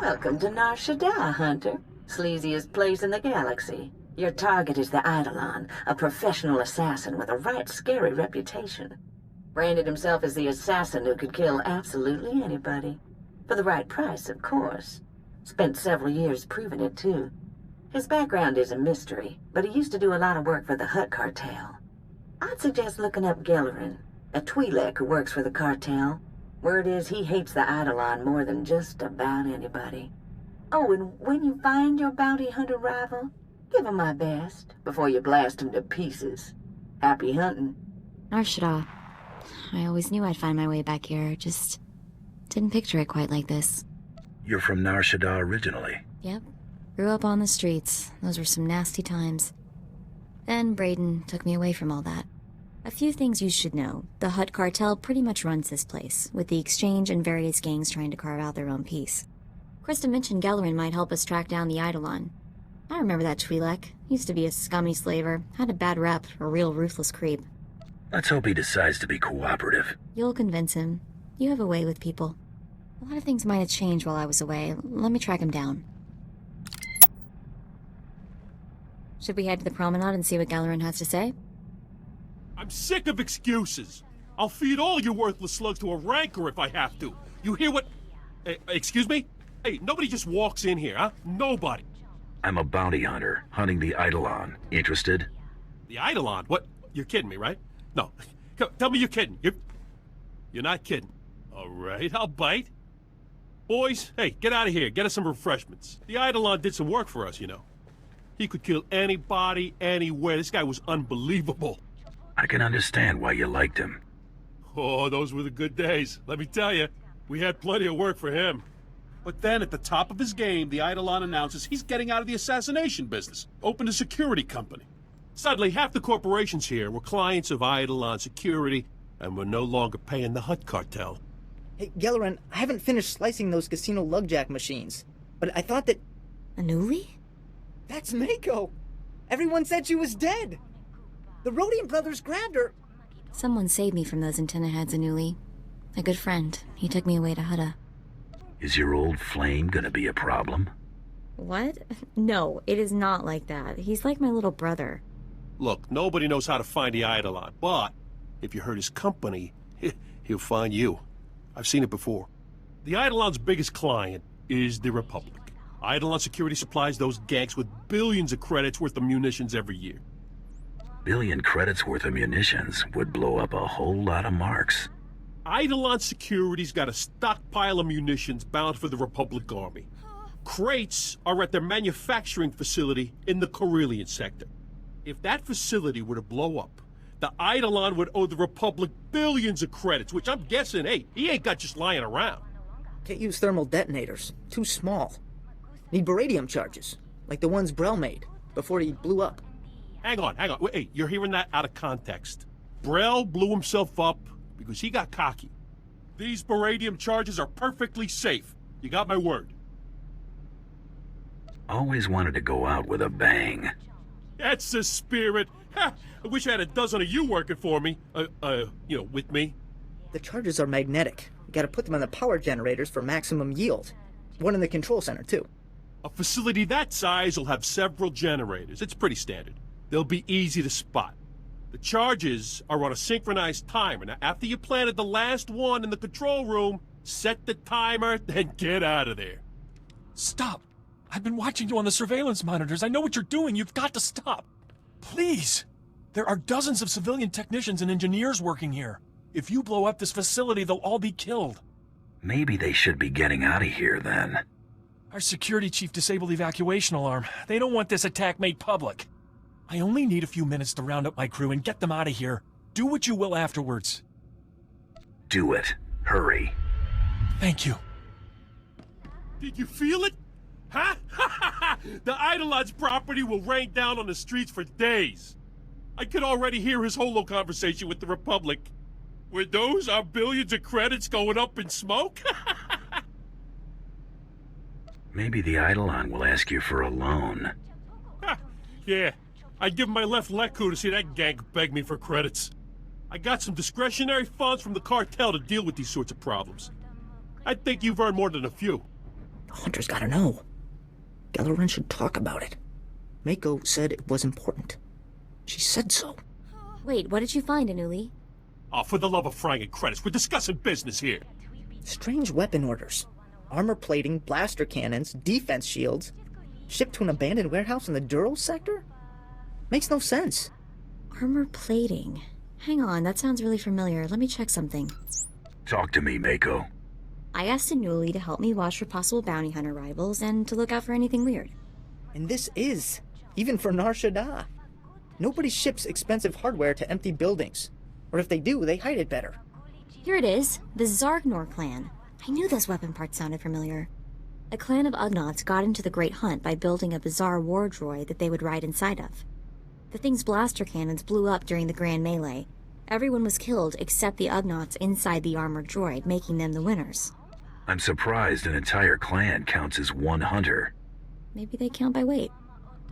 Welcome to Nar Shaddaa, Hunter. Sleaziest place in the galaxy. Your target is the Eidelon, a professional assassin with a right scary reputation. Branded himself as the assassin who could kill absolutely anybody. For the right price, of course. Spent several years proving it, too. His background is a mystery, but he used to do a lot of work for the Hutt cartel. I'd suggest looking up Gellerin, a Twi'lek who works for the cartel. Word is he hates the Eidelon more than just about anybody. Oh, and when you find your bounty hunter rival, give him my best before you blast him to pieces. Happy hunting. Nar Shaddaa. I always knew I'd find my way back here, just didn't picture it quite like this. You're from Nar Shaddaa originally? Yep. Grew up on the streets. Those were some nasty times. Then Brayden took me away from all that. A few things you should know. The Hutt cartel pretty much runs this place, with the Exchange and various gangs trying to carve out their own piece. Krista mentioned Gellerin might help us track down the Eidelon. I remember that Twi'lek. Used to be a scummy slaver, had a bad rep, a real ruthless creep. Let's hope he decides to be cooperative. You'll convince him. You have a way with people. A lot of things might have changed while I was away. Let me track him down. Should we head to the promenade and see what Gellerin has to say? I'm sick of excuses. I'll feed all you worthless slugs to a rancor if I have to. You hear what... excuse me? Hey, nobody just walks in here, huh? Nobody. I'm a bounty hunter, hunting the Eidelon. Interested? The Eidelon? What? You're kidding me, right? No. Tell me you're kidding. You're not kidding. All right, I'll bite. Boys, hey, get out of here. Get us some refreshments. The Eidelon did some work for us, you know. He could kill anybody, anywhere. This guy was unbelievable. I can understand why you liked him. Oh, those were the good days. Let me tell you, we had plenty of work for him. But then at the top of his game, the Eidelon announces he's getting out of the assassination business, opened a security company. Suddenly, half the corporations here were clients of Eidelon Security, and were no longer paying the Hutt cartel. Hey, Gellerin, I haven't finished slicing those casino lugjack machines, but I thought that... Anuli? That's Mako! Everyone said she was dead! The Rhodium brothers grabbed her! Someone saved me from those antenna heads, Anuli. A good friend. He took me away to Hutta. Is your old flame gonna be a problem? What? No, it is not like that. He's like my little brother. Look, nobody knows how to find the Eidelon, but if you hurt his company, he'll find you. I've seen it before. The Eidelon's biggest client is the Republic. Eidelon Security supplies those gangs with billions of credits worth of munitions every year. Billion credits worth of munitions would blow up a whole lot of marks. Eidelon Security's got a stockpile of munitions bound for the Republic Army. Crates are at their manufacturing facility in the Corellian sector. If that facility were to blow up, the Eidelon would owe the Republic billions of credits, which I'm guessing, hey, he ain't got just lying around. Can't use thermal detonators. Too small. Need baradium charges, like the ones Brell made, before he blew up. Hang on. Wait, hey, you're hearing that out of context. Brell blew himself up because he got cocky. These baradium charges are perfectly safe. You got my word. Always wanted to go out with a bang. That's the spirit. Ha! I wish I had a dozen of you working for me. With me. The charges are magnetic. You gotta put them on the power generators for maximum yield. One in the control center, too. A facility that size will have several generators. It's pretty standard. They'll be easy to spot. The charges are on a synchronized timer. Now, after you planted the last one in the control room, set the timer, then get out of there. Stop! I've been watching you on the surveillance monitors. I know what you're doing. You've got to stop. Please! There are dozens of civilian technicians and engineers working here. If you blow up this facility, they'll all be killed. Maybe they should be getting out of here, then. Our security chief disabled the evacuation alarm. They don't want this attack made public. I only need a few minutes to round up my crew and get them out of here. Do what you will afterwards. Do it. Hurry. Thank you. Did you feel it? Huh? The Eidelon's property will rain down on the streets for days. I could already hear his holo conversation with the Republic. Were those our billions of credits going up in smoke? Maybe the Eidelon will ask you for a loan. Yeah, I'd give my left leku to see that gang beg me for credits. I got some discretionary funds from the cartel to deal with these sorts of problems. I think you've earned more than a few. Hunter's gotta know. Gellerin should talk about it. Mako said it was important. She said so. Wait, what did you find, Anuli? Oh, for the love of Frank and credits, we're discussing business here. Strange weapon orders. Armor plating, blaster cannons, defense shields. Shipped to an abandoned warehouse in the Duro sector? Makes no sense. Armor plating. Hang on, that sounds really familiar. Let me check something. Talk to me, Mako. I asked Anuli to help me watch for possible bounty hunter rivals and to look out for anything weird. And this is, even for Nar Shaddaa. Nobody ships expensive hardware to empty buildings. Or if they do, they hide it better. Here it is, the Zargnor clan. I knew those weapon parts sounded familiar. A clan of Ugnaughts got into the Great Hunt by building a bizarre war droid that they would ride inside of. The thing's blaster cannons blew up during the Grand Melee. Everyone was killed except the Ugnaughts inside the armored droid, making them the winners. I'm surprised an entire clan counts as one hunter. Maybe they count by weight.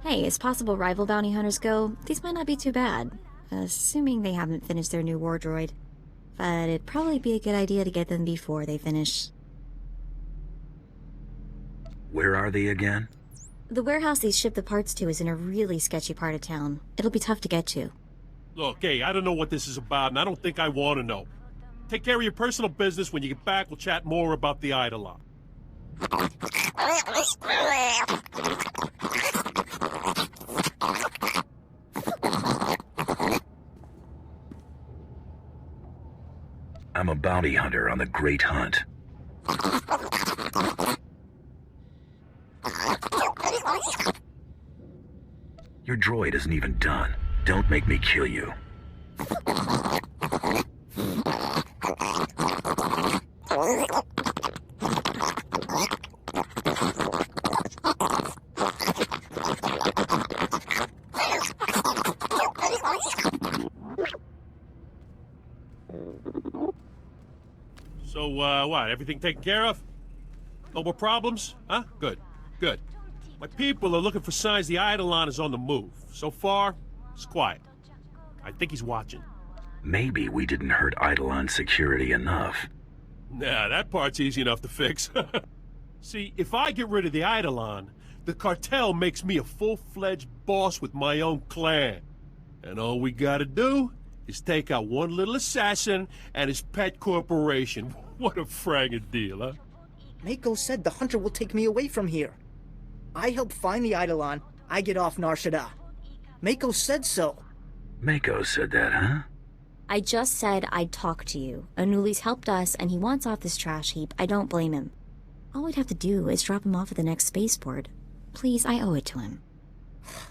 Hey, as possible rival bounty hunters go, these might not be too bad. Assuming they haven't finished their new war droid. But it'd probably be a good idea to get them before they finish. Where are they again? The warehouse they ship the parts to is in a really sketchy part of town. It'll be tough to get to. Look, hey, I don't know what this is about, and I don't think I want to know. Take care of your personal business. When you get back, we'll chat more about the Eidelon. I'm a bounty hunter on the Great Hunt. Your droid isn't even done. Don't make me kill you. So, what? Everything taken care of? No more problems? Huh? Good. Good. My people are looking for signs the Eidelon is on the move. So far, it's quiet. I think he's watching. Maybe we didn't hurt Eidolon security enough. Nah, that part's easy enough to fix. See, if I get rid of the Eidelon, the cartel makes me a full-fledged boss with my own clan. And all we gotta do is take out one little assassin and his pet corporation. What a fragging deal, huh? Mako said the hunter will take me away from here. I help find the Eidelon, I get off Nar Shaddaa. Mako said so. Mako said that, huh? I just said I'd talk to you. Anuli's helped us, and he wants off this trash heap. I don't blame him. All we'd have to do is drop him off at the next spaceport. Please, I owe it to him.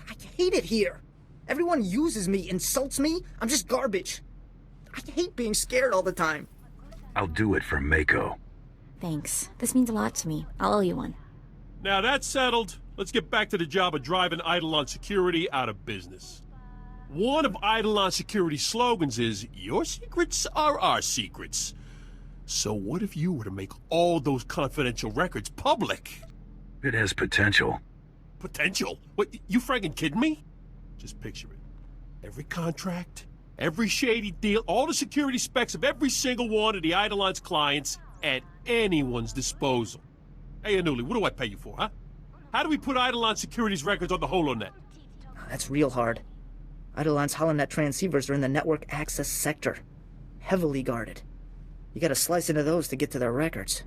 I hate it here. Everyone uses me, insults me. I'm just garbage. I hate being scared all the time. I'll do it for Mako. Thanks. This means a lot to me. I'll owe you one. Now that's settled. Let's get back to the job of driving Eidelon Security out of business. One of Eidelon Security's slogans is, "Your secrets are our secrets." So what if you were to make all those confidential records public? It has potential. Potential? What, you fragging kidding me? Just picture it. Every contract, every shady deal, all the security specs of every single one of the Eidelon's clients at anyone's disposal. Hey, Anuli, what do I pay you for, huh? How do we put Eidelon Security's records on the holonet? That's real hard. Eidelon's holonet transceivers are in the network access sector. Heavily guarded. You gotta slice into those to get to their records.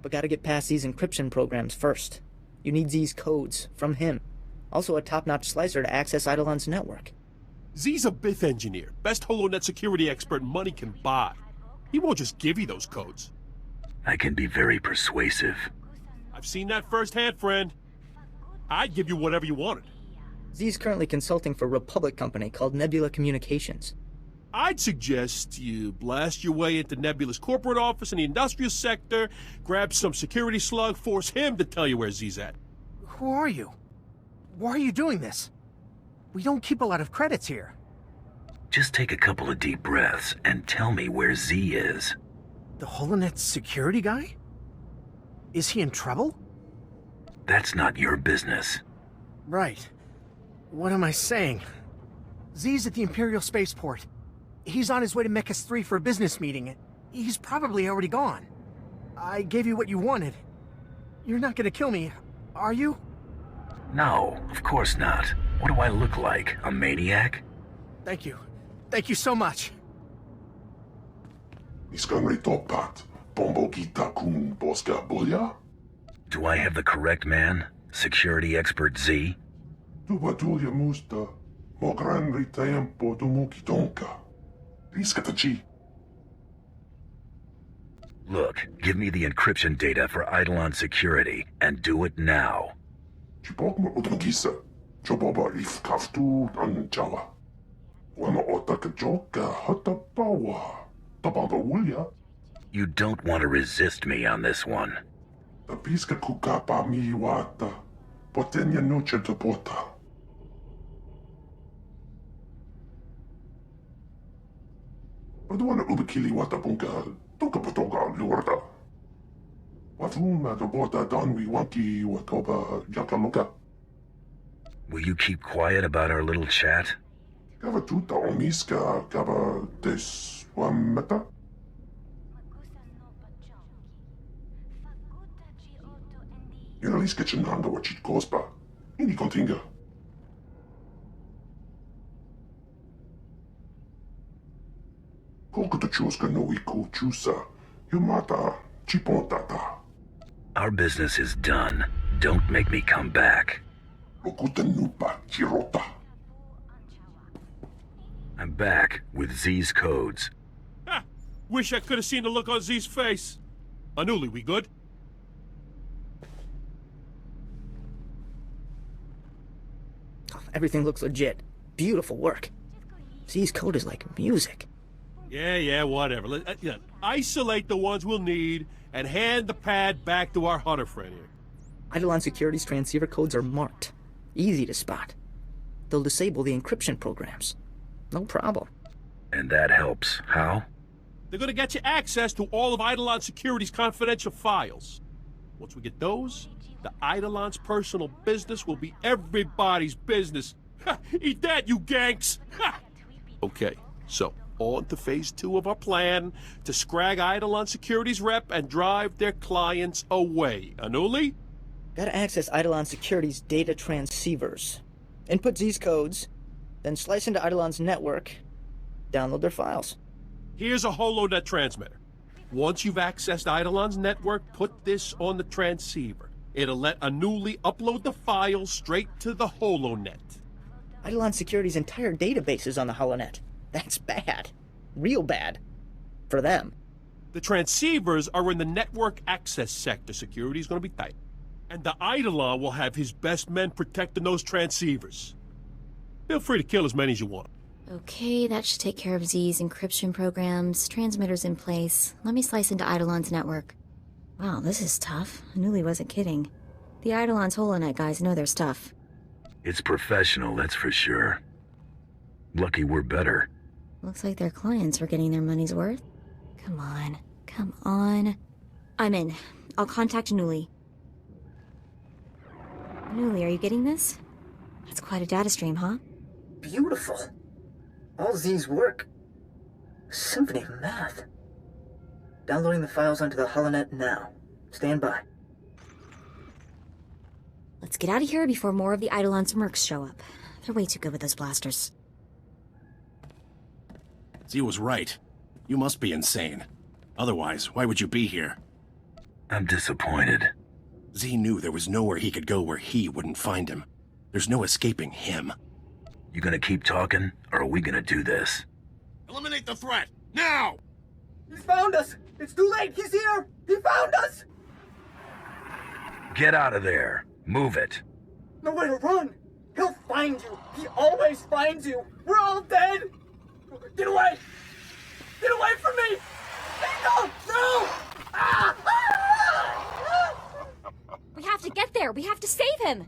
But gotta get past these encryption programs first. You need Z's codes, from him. Also a top-notch slicer to access Eidelon's network. Z's a Bith engineer, best holonet security expert money can buy. He won't just give you those codes. I can be very persuasive. I've seen that firsthand, friend. I'd give you whatever you wanted. Z's currently consulting for a Republic company called Nebula Communications. I'd suggest you blast your way into Nebula's corporate office in the industrial sector, grab some security slug, force him to tell you where Z's at. Who are you? Why are you doing this? We don't keep a lot of credits here. Just take a couple of deep breaths and tell me where Z is. The HoloNet security guy? Is he in trouble? That's not your business. Right. What am I saying? Z's at the Imperial Spaceport. He's on his way to Mechas 3 for a business meeting. He's probably already gone. I gave you what you wanted. You're not gonna kill me, are you? No, of course not. What do I look like? A maniac? Thank you. Thank you so much. Do I have the correct man? Security expert Z? Look, give me the encryption data for Eidelon security, and do it now. You don't want to resist me on this one. Will you keep quiet about our little chat? Our business is done. Don't make me come back. I'm back with Z's codes. Ha! Wish I could have seen the look on Z's face. Anuli, we good? Everything looks legit. Beautiful work. Z's code is like music. Yeah, whatever. Isolate the ones we'll need and hand the pad back to our hunter friend here. Eidelon Security's transceiver codes are marked. Easy to spot. They'll disable the encryption programs. No problem. And that helps. How? They're gonna get you access to all of Eidelon Security's confidential files. Once we get those, the Eidelon's personal business will be everybody's business. Ha! Eat that, you ganks! Ha! Okay, so on to phase 2 of our plan to scrag Eidelon Security's rep and drive their clients away. Anuli? Gotta access Eidelon Security's data transceivers. Input Z's codes, then slice into Eidelon's network, download their files. Here's a holonet transmitter. Once you've accessed Eidelon's network, put this on the transceiver. It'll let Anuli upload the files straight to the holonet. Eidelon Security's entire database is on the holonet. That's bad. Real bad. For them. The transceivers are in the network access sector. Security's gonna be tight. And the Eidelon will have his best men protecting those transceivers. Feel free to kill as many as you want. Okay, that should take care of Z's encryption programs, transmitters in place. Let me slice into Eidelon's network. Wow, this is tough. Anuli wasn't kidding. The Eidelon's holonet guys know their stuff. It's professional, that's for sure. Lucky we're better. Looks like their clients are getting their money's worth. Come on. Come on. I'm in. I'll contact Anuli. Anuli, are you getting this? That's quite a data stream, huh? Beautiful. All Z's work. Symphony of math. Downloading the files onto the holonet now. Stand by. Let's get out of here before more of the Eidelon's mercs show up. They're way too good with those blasters. Z was right. You must be insane. Otherwise, why would you be here? I'm disappointed. Z knew there was nowhere he could go where he wouldn't find him. There's no escaping him. You gonna keep talking, or are we gonna do this? Eliminate the threat! Now! He's found us! It's too late! He's here! He found us! Get out of there! Move it! Nowhere to run! He'll find you! He always finds you! We're all dead! Get away! Get away from me! Mako! No! Ah! We have to get there! We have to save him!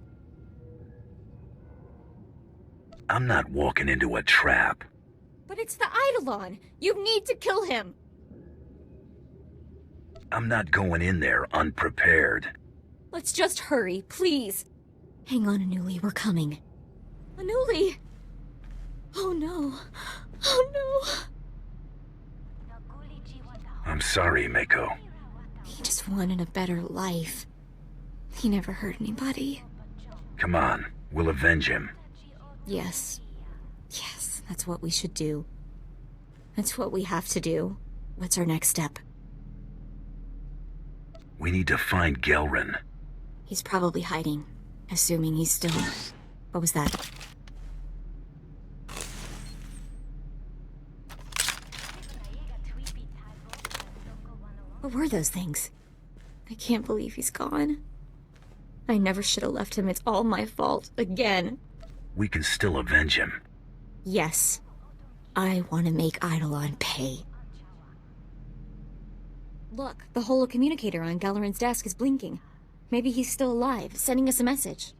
I'm not walking into a trap. But it's the Eidelon! You need to kill him! I'm not going in there unprepared. Let's just hurry, please. Hang on, Anuli, we're coming. Anuli! Oh no. Oh no. I'm sorry, Mako. He just wanted a better life. He never hurt anybody. Come on, we'll avenge him. Yes. Yes, that's what we should do. That's what we have to do. What's our next step? We need to find Gelrin. He's probably hiding, assuming he's still... What was that? What were those things? I can't believe he's gone. I never should have left him. It's all my fault. Again. We can still avenge him. Yes. I want to make Eidolon pay. Look, the holocommunicator on Gelrin's desk is blinking. Maybe he's still alive, sending us a message.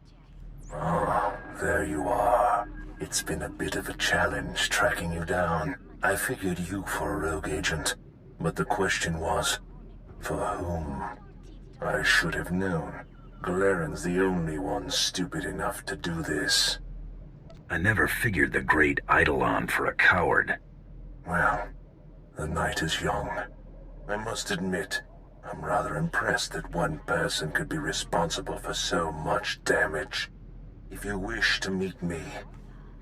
Oh, there you are. It's been a bit of a challenge tracking you down. I figured you for a rogue agent, but the question was, for whom? I should have known. Galeron's the only one stupid enough to do this. I never figured the great Eidelon for a coward. Well, the night is young. I must admit, I'm rather impressed that one person could be responsible for so much damage. If you wish to meet me,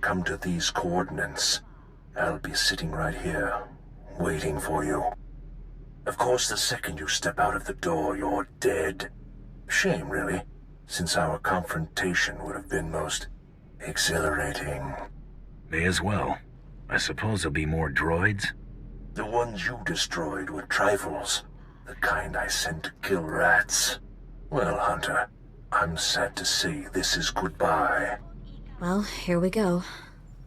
come to these coordinates. I'll be sitting right here, waiting for you. Of course, the second you step out of the door, you're dead. Shame, really, since our confrontation would have been most exhilarating. May as well. I suppose there'll be more droids? The ones you destroyed were trifles, the kind I sent to kill rats. Well, Hunter, I'm sad to say this is goodbye. Well, here we go.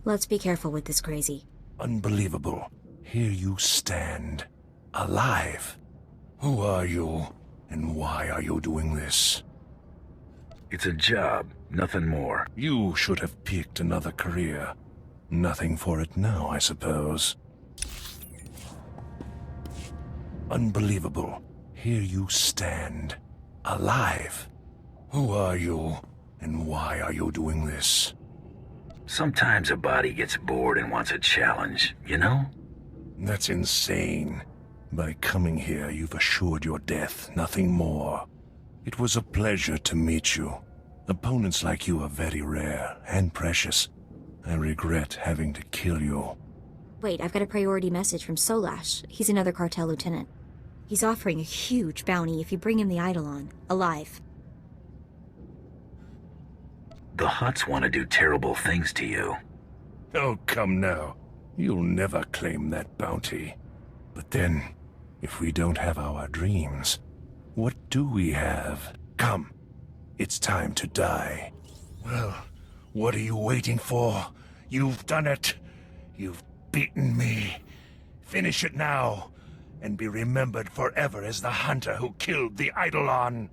Let's be careful with this crazy. Unbelievable. Here you stand, alive. Who are you, and why are you doing this? It's a job, nothing more. You should have picked another career. Nothing for it now, I suppose. Unbelievable. Here you stand, alive. Who are you, and why are you doing this? Sometimes a body gets bored and wants a challenge, you know? That's insane. By coming here, you've assured your death, nothing more. It was a pleasure to meet you. Opponents like you are very rare and precious. I regret having to kill you. Wait, I've got a priority message from Solash. He's another cartel lieutenant. He's offering a huge bounty if you bring him the Eidelon, alive. The Hutts want to do terrible things to you. Oh, come now. You'll never claim that bounty. But then, if we don't have our dreams, what do we have? Come, it's time to die. Well, what are you waiting for? You've done it. You've beaten me. Finish it now, and be remembered forever as the hunter who killed the Eidelon.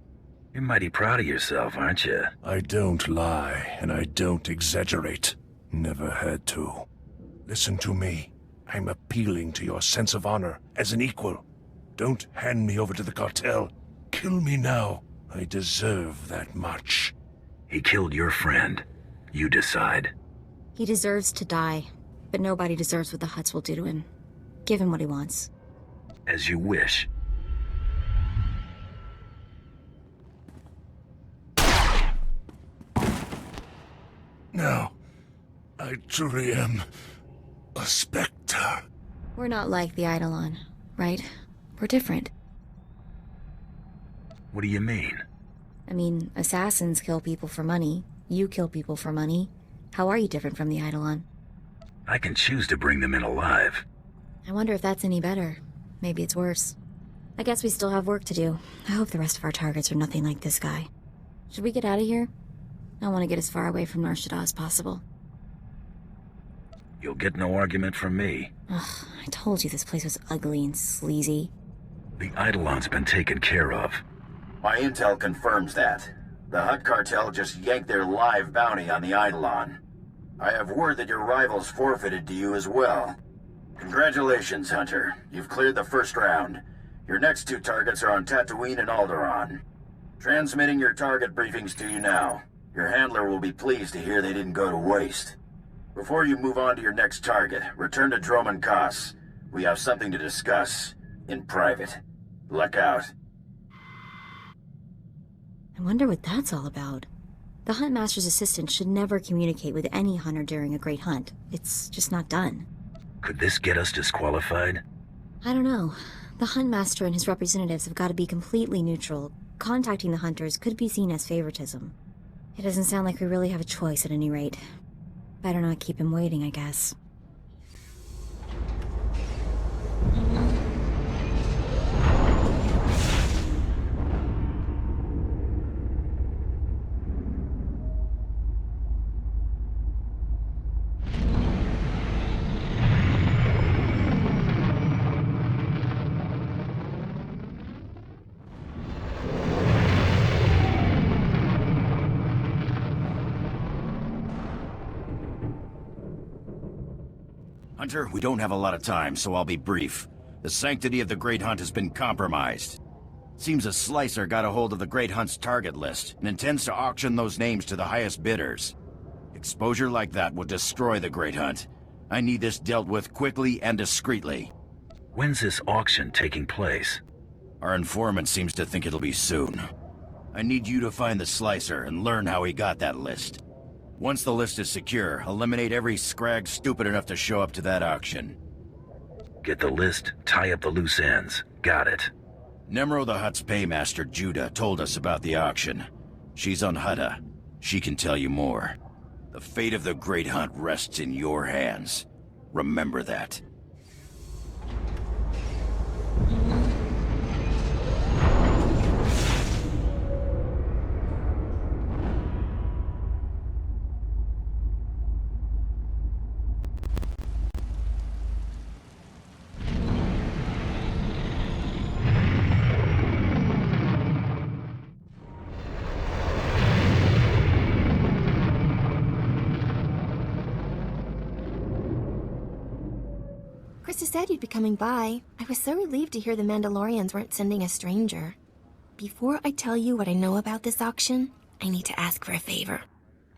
You're mighty proud of yourself, aren't you? I don't lie, and I don't exaggerate. Never had to. Listen to me. I'm appealing to your sense of honor as an equal. Don't hand me over to the cartel. Kill me now. I deserve that much. He killed your friend. You decide. He deserves to die, but nobody deserves what the Hutts will do to him. Give him what he wants. As you wish. No, I truly am a specter. We're not like the Eidelon, right? We're different. What do you mean? I mean, assassins kill people for money. You kill people for money. How are you different from the Eidelon? I can choose to bring them in alive. I wonder if that's any better. Maybe it's worse. I guess we still have work to do. I hope the rest of our targets are nothing like this guy. Should we get out of here? I want to get as far away from Nar Shaddaa as possible. You'll get no argument from me. Ugh, I told you this place was ugly and sleazy. The Eidelon's been taken care of. My intel confirms that. The Hutt cartel just yanked their live bounty on the Eidelon. I have word that your rivals forfeited to you as well. Congratulations, Hunter. You've cleared the first round. Your next two targets are on Tatooine and Alderaan. Transmitting your target briefings to you now. Your handler will be pleased to hear they didn't go to waste. Before you move on to your next target, return to Droman Kos. We have something to discuss. In private. Luck out. I wonder what that's all about. The Huntmaster's assistant should never communicate with any hunter during a great hunt. It's just not done. Could this get us disqualified? I don't know. The Huntmaster and his representatives have got to be completely neutral. Contacting the hunters could be seen as favoritism. It doesn't sound like we really have a choice at any rate. Better not keep him waiting, I guess. Hunter, we don't have a lot of time, so I'll be brief. The sanctity of the Great Hunt has been compromised. Seems a slicer got a hold of the Great Hunt's target list and intends to auction those names to the highest bidders. Exposure like that would destroy the Great Hunt. I need this dealt with quickly and discreetly. When's this auction taking place? Our informant seems to think it'll be soon. I need you to find the slicer and learn how he got that list. Once the list is secure, eliminate every scrag stupid enough to show up to that auction. Get the list, tie up the loose ends. Got it. Nemro the Hutt's paymaster, Judah, told us about the auction. She's on Hutta. She can tell you more. The fate of the Great Hunt rests in your hands. Remember that. Krista said you'd be coming by. I was so relieved to hear the Mandalorians weren't sending a stranger. Before I tell you what I know about this auction, I need to ask for a favor.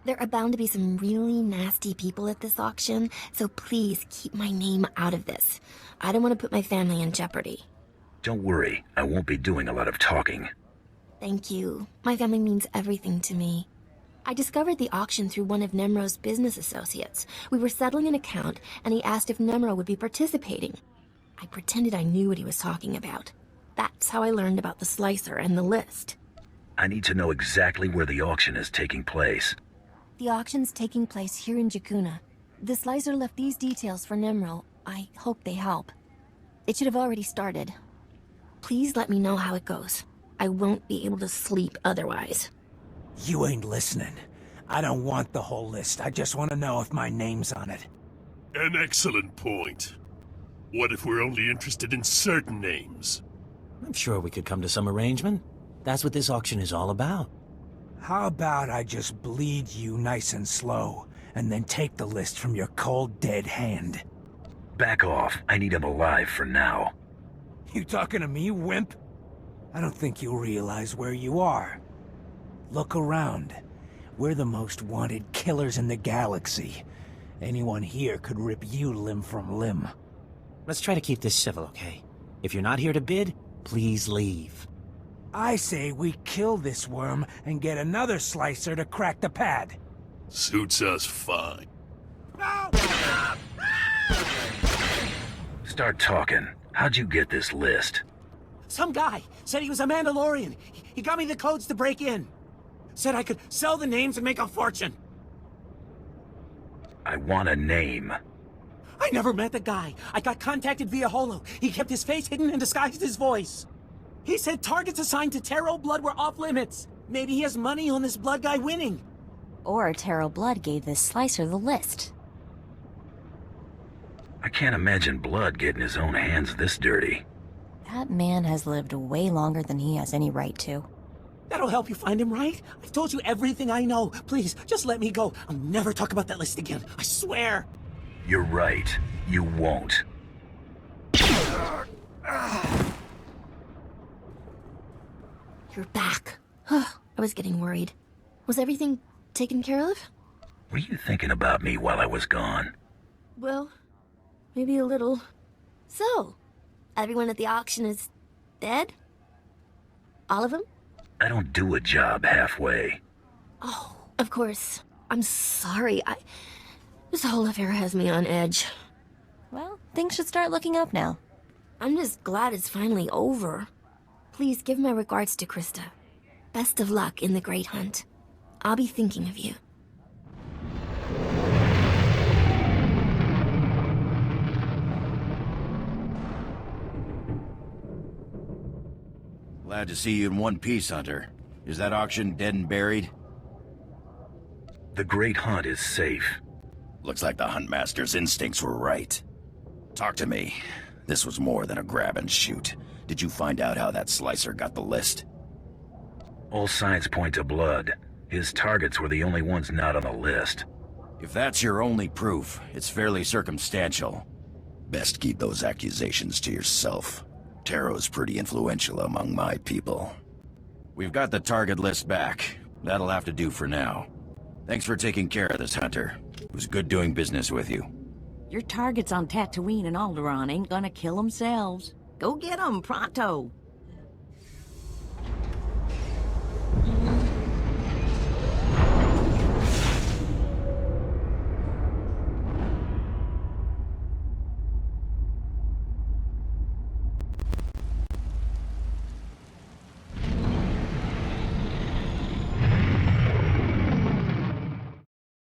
There are bound to be some really nasty people at this auction, so please keep my name out of this. I don't want to put my family in jeopardy. Don't worry, I won't be doing a lot of talking. Thank you. My family means everything to me. I discovered the auction through one of Nemro's business associates. We were settling an account, and he asked if Nemro would be participating. I pretended I knew what he was talking about. That's how I learned about the slicer and the list. I need to know exactly where the auction is taking place. The auction's taking place here in Jakuna. The slicer left these details for Nemro. I hope they help. It should have already started. Please let me know how it goes. I won't be able to sleep otherwise. You ain't listening. I don't want the whole list. I just want to know if my name's on it. An excellent point. What if we're only interested in certain names? I'm sure we could come to some arrangement. That's what this auction is all about. How about I just bleed you nice and slow, and then take the list from your cold, dead hand? Back off. I need him alive for now. You talking to me, wimp? I don't think you realize where you are. Look around. We're the most wanted killers in the galaxy. Anyone here could rip you limb from limb. Let's try to keep this civil, okay? If you're not here to bid, please leave. I say we kill this worm and get another slicer to crack the pad. Suits us fine. No! Start talking. How'd you get this list? Some guy said he was a Mandalorian. He got me the codes to break in. Said I could sell the names and make a fortune. I want a name. I never met the guy. I got contacted via holo. He kept his face hidden and disguised his voice. He said targets assigned to Taro Blood were off limits. Maybe he has money on this Blood guy winning. Or Taro Blood gave this slicer the list. I can't imagine Blood getting his own hands this dirty. That man has lived way longer than he has any right to. That'll help you find him, right? I've told you everything I know. Please, just let me go. I'll never talk about that list again. I swear. You're right. You won't. You're back. I was getting worried. Was everything taken care of? Were you thinking about me while I was gone? Well, maybe a little. So, everyone at the auction is dead? All of them? I don't do a job halfway. Oh, of course. I'm sorry. This whole affair has me on edge. Well, things should start looking up now. I'm just glad it's finally over. Please give my regards to Krista. Best of luck in the great hunt. I'll be thinking of you. Glad to see you in one piece, Hunter. Is that auction dead and buried? The Great Hunt is safe. Looks like the Huntmaster's instincts were right. Talk to me. This was more than a grab and shoot. Did you find out how that slicer got the list? All signs point to blood. His targets were the only ones not on the list. If that's your only proof, it's fairly circumstantial. Best keep those accusations to yourself. Taro's pretty influential among my people. We've got the target list back. That'll have to do for now. Thanks for taking care of this, Hunter. It was good doing business with you. Your targets on Tatooine and Alderaan ain't gonna kill themselves. Go get 'em, pronto.